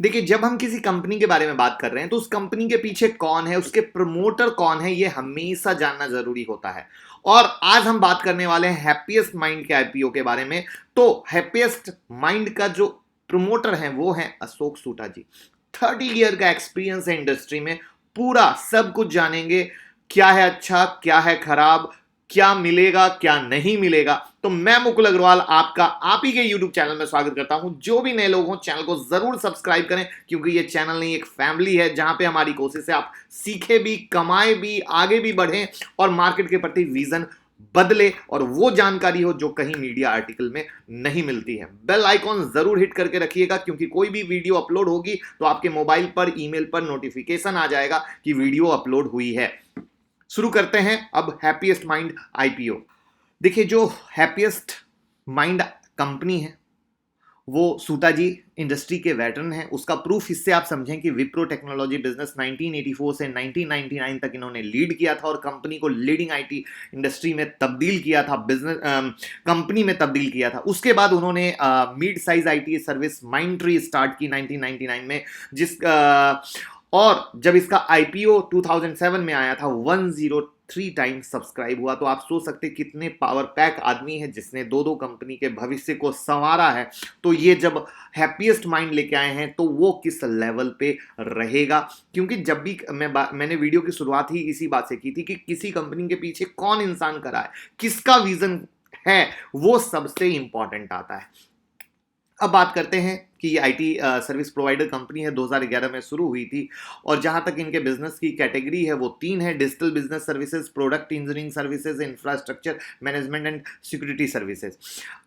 देखिए, जब हम किसी कंपनी के बारे में बात कर रहे हैं तो उस कंपनी के पीछे कौन है, उसके प्रमोटर कौन है, ये हमेशा जानना जरूरी होता है। और आज हम बात करने वाले हैं हैप्पीएस्ट माइंड के आईपीओ के बारे में। तो हैप्पीएस्ट माइंड का जो प्रमोटर है वो है अशोक सूटा जी। 30 ईयर का एक्सपीरियंस है इंडस्ट्री में, पूरा सब कुछ जानेंगे। क्या है अच्छा, क्या है खराब, क्या मिलेगा क्या नहीं मिलेगा। तो मैं मुकुल अग्रवाल आपका आप ही के YouTube चैनल में स्वागत करता हूं। जो भी नए लोग हों चैनल को जरूर सब्सक्राइब करें, क्योंकि ये चैनल नहीं एक फैमिली है जहां पे हमारी कोशिश है आप सीखे भी, कमाए भी, आगे भी बढ़ें और मार्केट के प्रति विजन बदले और वो जानकारी हो जो कहीं मीडिया आर्टिकल में नहीं मिलती है। बेल आइकॉन जरूर हिट करके रखिएगा, क्योंकि कोई भी वीडियो अपलोड होगी तो आपके मोबाइल पर, ईमेल पर नोटिफिकेशन आ जाएगा कि वीडियो अपलोड हुई है। शुरू करते हैं अब हैप्पीएस्ट माइंड आईपीओ। देखिए, जो हैप्पीएस्ट माइंड कंपनी है वो सूता जी इंडस्ट्री के वेटरन हैं। उसका प्रूफ इससे आप समझें कि विप्रो टेक्नोलॉजी बिजनेस 1984 से 1999 तक इन्होंने लीड किया था और कंपनी को लीडिंग आईटी इंडस्ट्री में तब्दील किया था, बिजनेस कंपनी में तब्दील किया था। उसके बाद उन्होंने mid size IT service Mindtree start की 1999 में, और जब इसका आईपीओ 2007 में आया था 103 टाइम्स सब्सक्राइब हुआ। तो आप सोच सकते कितने पावर पैक आदमी है जिसने दो कंपनी के भविष्य को संवारा है। तो ये जब हैप्पीएस्ट माइंड लेके आए हैं तो वो किस लेवल पे रहेगा, क्योंकि जब भी मैंने वीडियो की शुरुआत ही इसी बात से की थी कि किसी कंपनी के पीछे कौन इंसान खड़ा है, किसका विजन है, वो सबसे इंपॉर्टेंट आता है। अब बात करते हैं कि ये आईटी सर्विस प्रोवाइडर कंपनी है, 2011 में शुरू हुई थी। और जहां तक इनके बिजनेस की कैटेगरी है वो 3 है: digital business services, product engineering services, infrastructure management and security services.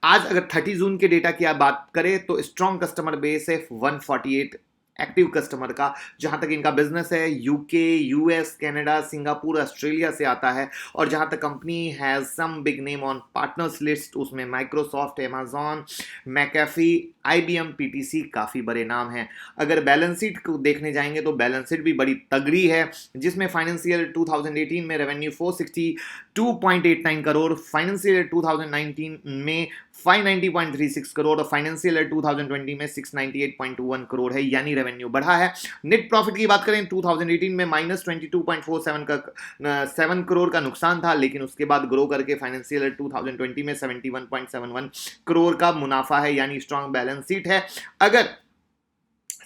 आज अगर 30 जून के डेटा की आप बात करें तो स्ट्रॉन्ग कस्टमर बेस है 148 एक्टिव कस्टमर का। जहां तक इनका बिजनेस है UK, US, Canada, Singapore, Australia से आता है। और जहां तक company has some big name on partners list, उसमें Microsoft, Amazon, McAfee, IBM, PTC काफी बड़े नाम हैं। अगर बैलेंस शीट को देखने जाएंगे तो बैलेंस शीट भी बड़ी तगड़ी है, जिसमें फाइनेंशियल 2018 में रेवेन्यू 462.89 करोड़, फाइनेंशियल 2019 में 590.36 करोड़ और फाइनेंशियल 2020 में 698.21 करोड़ है, यानी रेवेन्यू बढ़ा है। नेट प्रॉफिट की बात करें 2018 में -22.47 का 7 करोड़ का नुकसान था, लेकिन उसके बाद ग्रो करके फाइनेंशियल 2020 में 71.71 करोड़ का मुनाफा है, यानी स्ट्रॉन्ग बैलेंस शीट है। अगर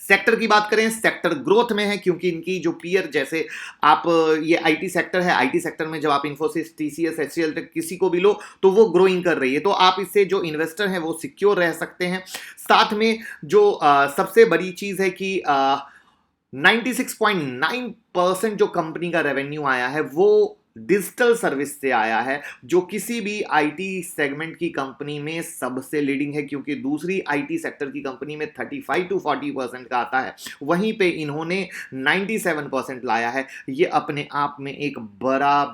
सेक्टर की बात करें, सेक्टर ग्रोथ में है, क्योंकि इनकी जो पीयर, जैसे आप ये आईटी सेक्टर है, आईटी सेक्टर में जब आप इंफोसिस, टीसीएस, एचसीएल तक किसी को भी लो तो वो ग्रोइंग कर रही है, तो आप इससे जो इन्वेस्टर हैं वो सिक्योर रह सकते हैं। साथ में जो सबसे बड़ी चीज है कि 96.9% जो कंपनी का रेवेन्यू आया है वो डिजिटल सर्विस से आया है, जो किसी भी आईटी सेगमेंट की कंपनी में सबसे लीडिंग है, क्योंकि दूसरी आईटी सेक्टर की कंपनी में 35 to 40% का आता है, वहीं पे इन्होंने 97% लाया है। ये अपने आप में एक बड़ा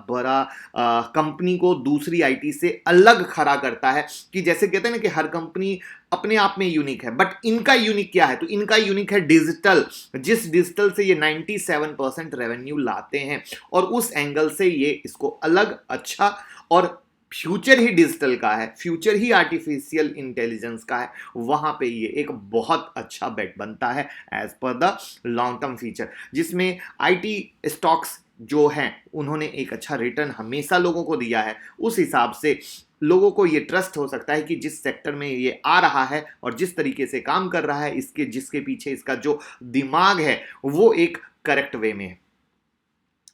कंपनी को दूसरी आईटी से अलग खड़ा करता है, कि जैसे कहते हैं ना कि हर कंपनी अपने आप में यूनिक है, बट इनका यूनिक क्या है, तो इनका यूनिक है डिजिटल, जिस डिजिटल से ये 97% रेवेन्यू लाते हैं। और उस एंगल से ये इसको अलग, अच्छा, और फ्यूचर ही डिजिटल का है, फ्यूचर ही आर्टिफिशियल इंटेलिजेंस का है, वहां पे ये एक बहुत अच्छा बेट बनता है as per the long term future, जिसमें आईटी स्टॉक्स जो हैं उन्होंने एक अच्छा रिटर्न हमेशा लोगों को दिया है। उस हिसाब से लोगों को ये ट्रस्ट हो सकता है कि जिस सेक्टर में ये आ रहा है और जिस तरीके से काम कर रहा है, इसके जिसके पीछे इसका जो दिमाग है वो एक करेक्ट वे में है।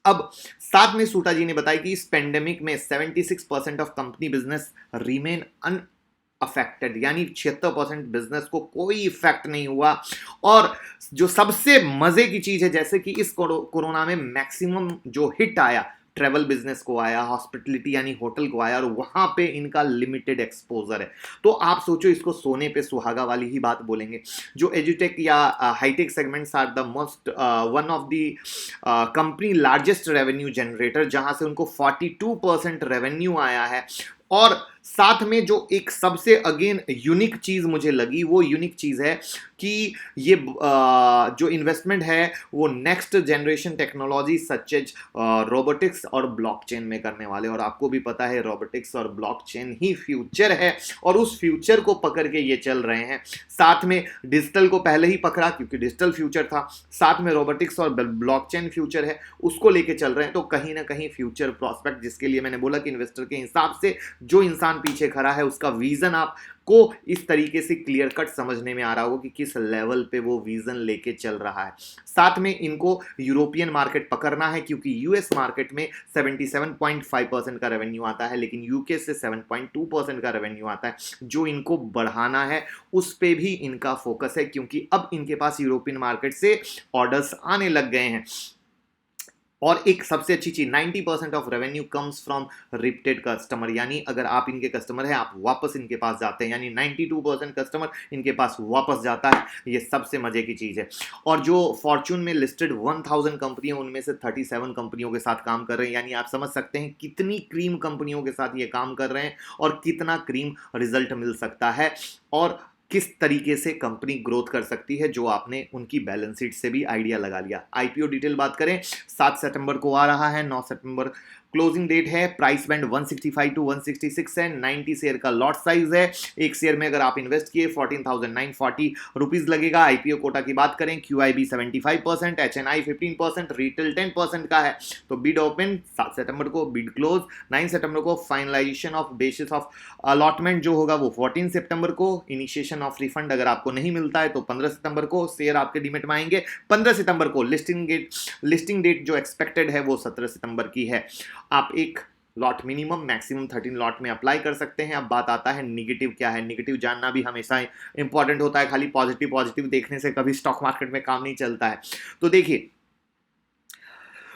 अब साथ में सूटा जी ने बताया कि इस पेंडेमिक में 76% of company business remain affected, यानी 76% बिजनेस को कोई इफेक्ट नहीं हुआ। और जो सबसे मजे की चीज है, जैसे कि इस कोरोना में मैक्सिमम जो हिट आया ट्रैवल बिजनेस को आया, हॉस्पिटलिटी यानी होटल को आया, और वहां पे इनका लिमिटेड एक्सपोजर है। तो आप सोचो, इसको सोने पे सुहागा वाली ही बात बोलेंगे। जो एजुटेक या hitech segments are the most one of the company largest revenue generator, जहां से उनको 42% रेवेन्यू आया है। और साथ में जो एक सबसे अगेन यूनिक चीज मुझे लगी, वो यूनिक चीज है कि ये जो इन्वेस्टमेंट है वो next generation technology such as robotics और ब्लॉकचेन में करने वाले। और आपको भी पता है रोबोटिक्स और ब्लॉकचेन ही फ्यूचर है, और उस फ्यूचर को पकड़ के ये चल रहे हैं। साथ में डिजिटल को पहले ही पकड़ा क्योंकि डिजिटल फ्यूचर था, साथ में रोबोटिक्स और ब्लॉकचेन फ्यूचर है, उसको लेके चल रहे हैं। तो कहीं ना कहीं फ्यूचर प्रॉस्पेक्ट, जिसके लिए मैंने बोला कि इन्वेस्टर के हिसाब से जो इंसान पीछे खड़ा है उसका विजन आपको इस तरीके से क्लियर कट समझने में आ रहा होगा कि किस लेवल पे वो विजन लेके चल रहा है। साथ में इनको यूरोपियन मार्केट पकड़ना है क्योंकि यूएस मार्केट में 77.5% का रेवेन्यू आता है, लेकिन यूके से 7.2% का रेवेन्यू आता है। जो इनको बढ़ाना है उस पे भी इनका फोकस है क्योंकि अब इनके पास यूरोपियन मार्केट से ऑर्डर्स आने लग गए हैं। और एक सबसे अच्छी चीज, 90% of revenue comes from repeated customer, यानी अगर आप इनके कस्टमर हैं आप वापस इनके पास जाते हैं, यानी 92% कस्टमर इनके पास वापस जाता है। ये सबसे मजे की चीज है। और जो फॉर्च्यून में लिस्टेड 1000 कंपनियां, उनमें से 37 कंपनियों के साथ काम कर रहे हैं, यानी आप समझ सकते हैं कितनी क्रीम कंपनियों के साथ ये काम कर रहे हैं और कितना क्रीम रिजल्ट मिल सकता है और किस तरीके से कंपनी ग्रोथ कर सकती है, जो आपने उनकी बैलेंस शीट से भी आइडिया लगा लिया। आईपीओ डिटेल बात करें, 7 सितंबर को आ रहा है, 9 सितंबर क्लोजिंग डेट है। प्राइस बैंड 165 टू 166 है। 90 शेयर का लॉट साइज है। एक शेयर में अगर आप इन्वेस्ट किए 14,940 रुपीज लगेगा। आईपीओ कोटा की बात करें, क्यूआईबी 75%, एचएनआई 15%, रिटेल 10% का है। तो बिड ओपन 7 सितंबर को, बिड क्लोज 9 सितंबर को, finalisation of basis of allotment जो होगा वो 14 सितंबर को, इनिशिएशन ऑफ रिफंड अगर आपको नहीं मिलता है तो 15 सितंबर को शेयर आपके डीमेट में आएंगे। 15 सितंबर को लिस्टिंग डेट जो एक्सपेक्टेड है वो 17 सितंबर की है। आप एक लॉट मिनिमम मैक्सिमम 13 लॉट में अप्लाई कर सकते हैं। अब बात आता है निगेटिव क्या है। निगेटिव जानना भी हमेशा इंपॉर्टेंट होता है, खाली पॉजिटिव देखने से कभी स्टॉक मार्केट में काम नहीं चलता है। तो देखिए,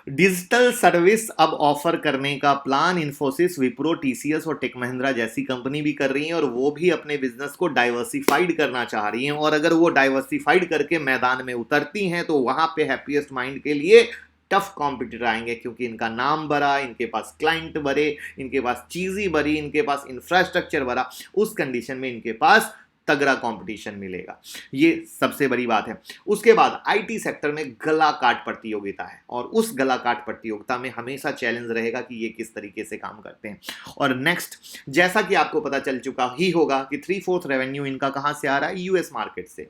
डिजिटल सर्विस अब ऑफर करने का प्लान इन्फोसिस, विप्रो, टीसीएस और टेक महिंद्रा जैसी कंपनी भी कर रही हैं, और वो भी अपने बिजनेस को डाइवर्सिफाइड करना चाह रही हैं। और अगर वो डाइवर्सिफाइड करके मैदान में उतरती हैं तो वहां पे हैप्पीएस्ट माइंड के लिए टफ कॉम्पिटिटर आएंगे, क्योंकि इनका नाम बढ़ा, इनके पास क्लाइंट बढ़े, इनके पास चीजें बढ़ी, इनके पास इंफ्रास्ट्रक्चर बढ़ा। उस कंडीशन में इनके पास तगड़ा कंपटीशन मिलेगा। ये सबसे बड़ी बात है। उसके बाद आईटी सेक्टर में गला काट प्रतियोगिता है, और उस गला काट प्रतियोगिता में हमेशा चैलेंज रहेगा कि ये किस तरीके से काम करते हैं। और नेक्स्ट, जैसा कि आपको पता चल चुका ही होगा कि 3/4 रेवेन्यू इनका कहां से आ रहा है, यूएस मार्केट से।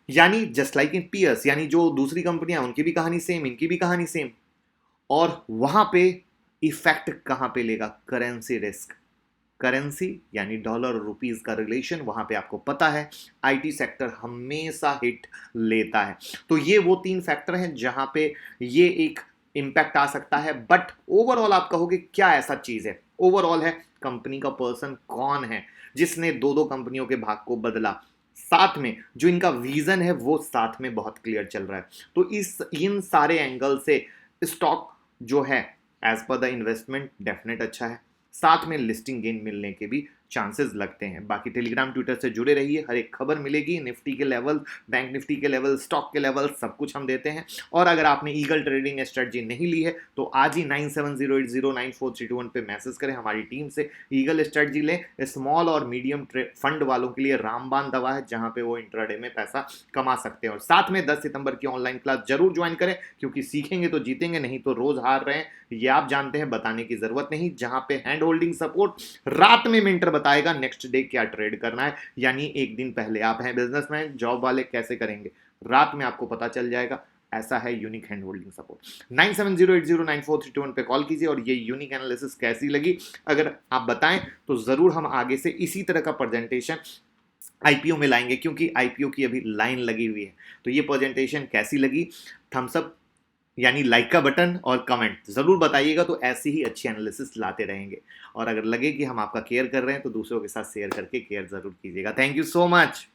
यानी जस्ट लाइक इन पीएस, यानी जो दूसरी कंपनियां उनकी भी कहानी सेम, इनकी भी कहानी सेम। और वहां पे इफेक्ट कहां पे लेगा, करेंसी रिस्क। करेंसी यानी डॉलर और रुपीज का रिलेशन, वहां पे आपको पता है आईटी सेक्टर हमेशा हिट लेता है। तो ये वो 3 फैक्टर हैं जहां पे ये एक इंपैक्ट आ सकता है। बट ओवरऑल आप कहोगे क्या ऐसा चीज है, ओवरऑल है कंपनी का पर्सन कौन है जिसने 2 कंपनियों के भाग को बदला। साथ में जो इनका विजन है वो साथ में बहुत क्लियर चल रहा है। तो इन सारे एंगल से स्टॉक जो है as per the investment definite अच्छा है। साथ में लिस्टिंग गेन मिलने के भी चांसेस लगते हैं। बाकी टेलीग्राम ट्विटर से जुड़े रहिए, हर एक खबर मिलेगी, निफ्टी के लेवल, बैंक निफ्टी के लेवल, स्टॉक के लेवल, सब कुछ हम देते हैं। और अगर आपने ईगल ट्रेडिंग स्ट्रेटजी नहीं ली है तो आज ही 9708094321 पे मैसेज करें, हमारी टीम से ईगल स्ट्रेटजी लें। स्मॉल और मीडियम फंड वालों के लिए रामबान दवा है, जहां पे वो इंट्राडे में पैसा कमा सकते हैं। और साथ में 10 सितंबर की ऑनलाइन क्लास जरूर ज्वाइन करें, क्योंकि सीखेंगे तो जीतेंगे, नहीं तो रोज हार रहे हैं, ये आप जानते हैं, बताने की जरूरत नहीं। जहां पे हैंड होल्डिंग सपोर्ट, रात में मिंटर बताएगा नेक्स्ट डे क्या ट्रेड करना है, यानी एक दिन पहले। आप हैं बिजनेसमैन, जॉब वाले, कैसे करेंगे, रात में आपको पता चल जाएगा। ऐसा है यूनिक हैंड होल्डिंग सपोर्ट। 9708094321 पे कॉल कीजिए। और ये यूनिक एनालिसिस कैसी लगी अगर आप बताएं तो जरूर हम आगे से इसी तरह का प्रेजेंटेशन आईपीओ में लाएंगे, क्योंकि आईपीओ की अभी लाइन लगी हुई है। तो ये प्रेजेंटेशन कैसी लगी, थम्स अप यानी लाइक का बटन और कमेंट जरूर बताइएगा, तो ऐसी ही अच्छी एनालिसिस लाते रहेंगे। और अगर लगे कि हम आपका केयर कर रहे हैं तो दूसरों के साथ शेयर करके केयर जरूर कीजिएगा। Thank you so much.